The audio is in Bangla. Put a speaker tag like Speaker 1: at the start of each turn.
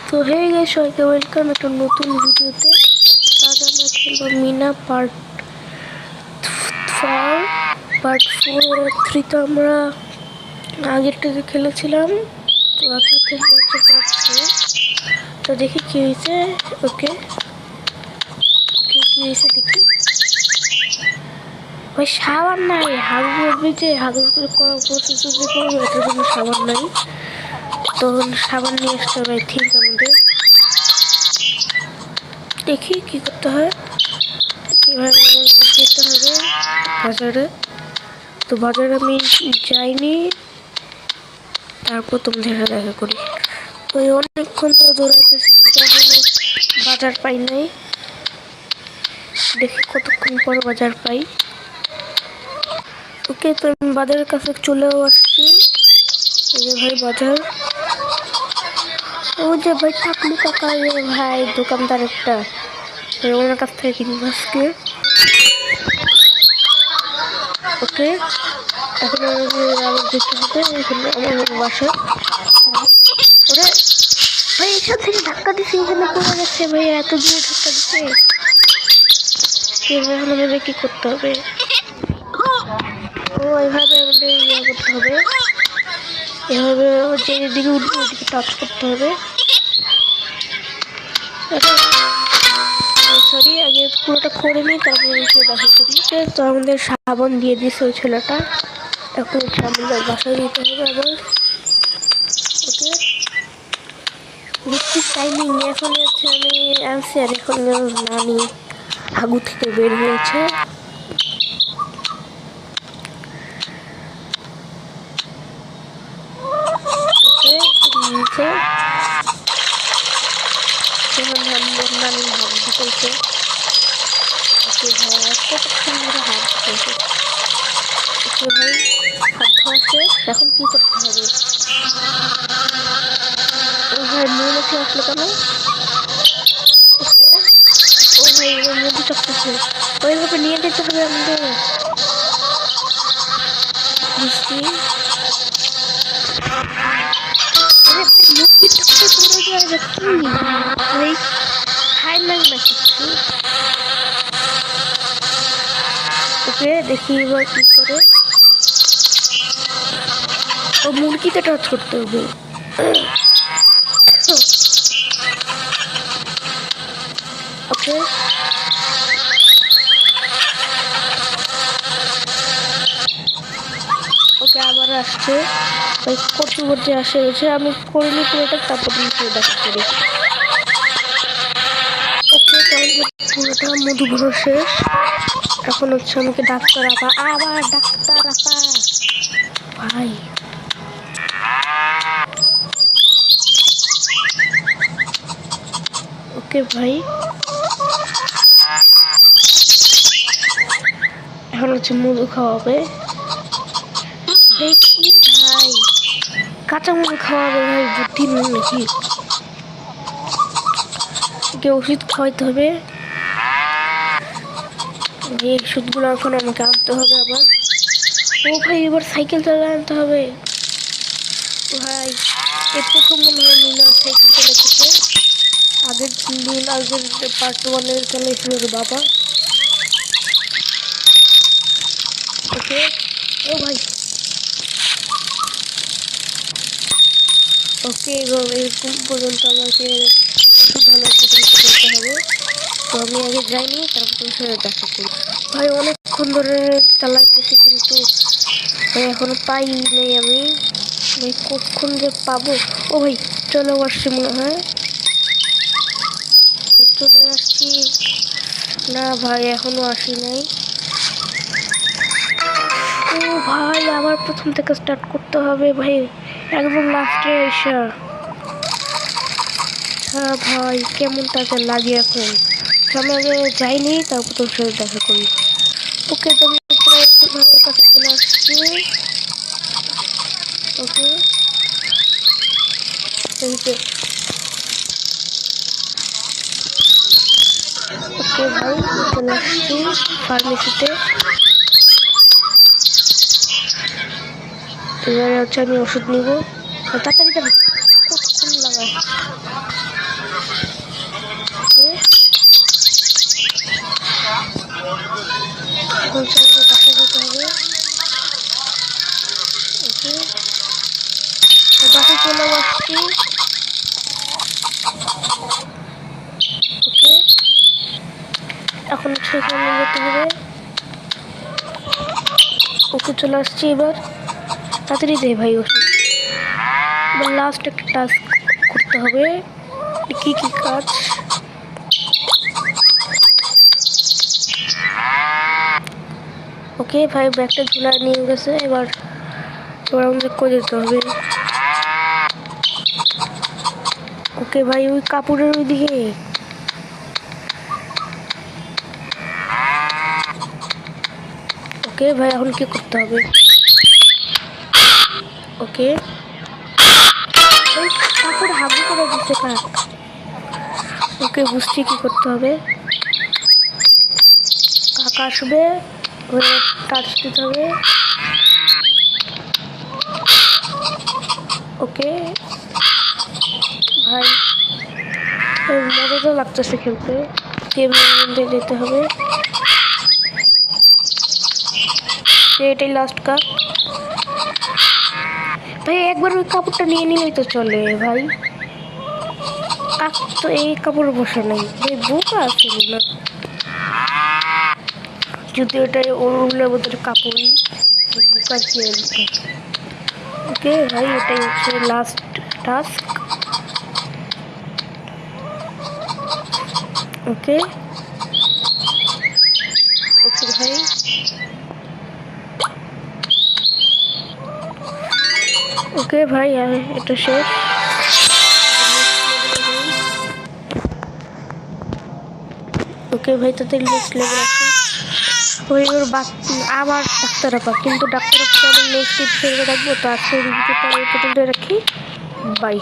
Speaker 1: তো হে গাইস, সবাইকে ওয়েলকাম একটা নতুন ভিডিওতে। আজ আমরা খেলবো মিনা পার্ট 3। তো আমরা আগেরটাতে খেলেছিলাম, তো আজকে হচ্ছে পার্ট 4। তো দেখি কি হয়েছে। ওকে কি হয়েছে দেখি। ওই সাবান নাই, হাগু করবি যে হাগু করে করার প্রসেস যে করবো, এটার জন্য সাবান নাই। তো সাবান নিয়ে আসতে হবে ঠিক আমাদের। দেখি কি করতে হয়, কিভাবে যেতে হবে বাজারে। তো বাজারে আমি যাইনি, তারপর তোমাদের দেখা করি। ওই অনেকক্ষণ তো দৌড়াইতেছি, কিন্তু এখনো বাজার পাই নাই। দেখি কতক্ষণ পর বাজার পাই। ওকে, তো আমি বাজারের কাছে চলেও আসছি। এই যে ভাই বাজার, ও যে ভাই টাকলু কাকা, ভাই দোকানদার একটা, ওনার কাছ থেকে কিনবো আজকে। ওকে, এখন আবার যেতে হবে আমার বাসায়। ওরে ভাই, এখান থেকে ধাক্কা দিচ্ছে, এখানে পড়ে গেছে ভাই, এত দূরে ধাক্কা দিচ্ছে। এখন আমাদের কি করতে হবে? ও এইভাবে আমাদের ইয়ে করতে হবে, এভাবে যেদিকে উঠবে ওইদিকে টাচ করতে হবে। সরি, আগে পুরোটা করে নিই, তারপরে দেখা করি। তো আমাদের সাবান দিয়ে দিচ্ছে ওই ছেলেটা, এখন আমাদের বাসায় দিতে হবে আবার। ওকে, দেখছি টাইমিং এখন হচ্ছে আমি আনছি, আর এখন নানি হাগু থেকে বের হয়েছে। নানি হাত দিতেছে। ওকে ভাই, কতক্ষণ ধরে হাত দিতেছে। ওকে ভাই, হাত ধোয়া শেষ, এখন কি করতে হবে? ও ভাই মৌমাছি আসলো কেন? ও ভাই মধু চাপতেছে, ওইভাবে নিয়ে যেতে হবে আমাদের। বুঝছি, মুরগির চাপতে পড়ে যায় কি ভাই, খাই লাগে না কিছু। ওকে, দেখি এবার কি করে। ও মুরগিতে টাচ করতে হবে। ওকে, ওকে আবার আসছে, ওই কত বলতে আসে হয়েছে, আমি করিনি পুরোটা, তারপর দেখা করি। ওকে, পুরোটা মধু ভরো শেষ। এখন হচ্ছে আমাকে ডাক্তার আপা, আবার ডাক্তার আপা ভাই। ওকে ভাই, এখন হচ্ছে মধু খাওয়াবে। কি ভাই, কাঁচা মধু খাওয়াবে ভাই, বুদ্ধি নেই নাকি? ওষুধ খাওয়াইতে হবে, এই ওষুধগুলো এখন আমাকে আনতে হবে আবার। ও ভাই, এবার সাইকেল চালিয়ে আনতে হবে ভাই। এই প্রথম মনে হয় মিনা সাইকেল চালাচ্ছে, আগের পার্ট 1 চালাইছিল ওর বাবা। ওকে, ও ভাই, ওকে এরকম পর্যন্ত আমাকে ওষুধ ভালো করতে হবে। তো আমি আগে যাইনি, তারপর দেখা করি। ভাই অনেকক্ষণ ধরে চালাইতেছি, কিন্তু ভাই এখনো পাই নেই আমি। ভাই কখন যে পাবো? ও ভাই চলে আসছি মনে হয়, চলে আসছি না ভাই, এখনো আসি নাই। ও ভাই, আবার প্রথম থেকে স্টার্ট করতে হবে ভাই, একদম লাস্টে এসা। হ্যাঁ ভাই, কেমন তাকে লাগে এখন। আমি আগে যাইনি, তারপর তোর সাথে দেখা করি। ওকে, তো আমি প্রায় একটু ঘরের কাছে চলে আসছি। ওকে, ওকে ভাই, চলে আসছি ফার্মেসিতে। এবারে হচ্ছে আমি ওষুধ নিব, তাড়াতাড়ি কতক্ষণ লাগায়। এখন সবাইকে দেখা যেতে হবে। ওকে, বাসে চলে আসছি। ওকে, এখন সেখানে যেতে হবে। ওকে, চলে আসছি। এবার তাড়াতাড়ি দে ভাই ওষুধ। এবার লাস্ট একটা টাস্ক করতে হবে। কি কি কাজ? ওকে ভাই, ব্যাগটা ঝুলায় নিয়ে গেছে। এবার আমাদের করে যেতে হবে। ওকে ভাই, ওই কাপড়ের ওই দিকে। ওকে ভাই, এখন কি করতে হবে? ওকে, কাপড় হাবু করে দিচ্ছে কাক। ওকে, বুঝছি কি করতে হবে। কাক আসবে, টাচ দিতে হবে। ওকে ভাই, মজা তো লাগতেছে খেলতে। দিতে হবে। এটাই লাস্ট কাপ ভাই। একবার ওই কাপড়টা নিয়ে নিলেই তো চলে ভাই। কাক তো এই কাপড় বসে নাই ভাই, বোকা আছে না। যদি ওটাই ওগুলোর মধ্যে কাপড়ই বোকার কি। ওকে ভাই, এটাই হচ্ছে লাস্ট টাস্ক। ওকে ওকে ভাই, ওকে ভাই, এটা শেষ। ওকে ভাই, তাদের নেক্সট লেভেল আছে। ওই ওর আবার ডাক্তার আপা, কিন্তু ডাক্তার আপা আমি নেক্সট এপিসোডে রাখবো। তো আজকে রিভিউটা এই পর্যন্ত রাখি। বাই।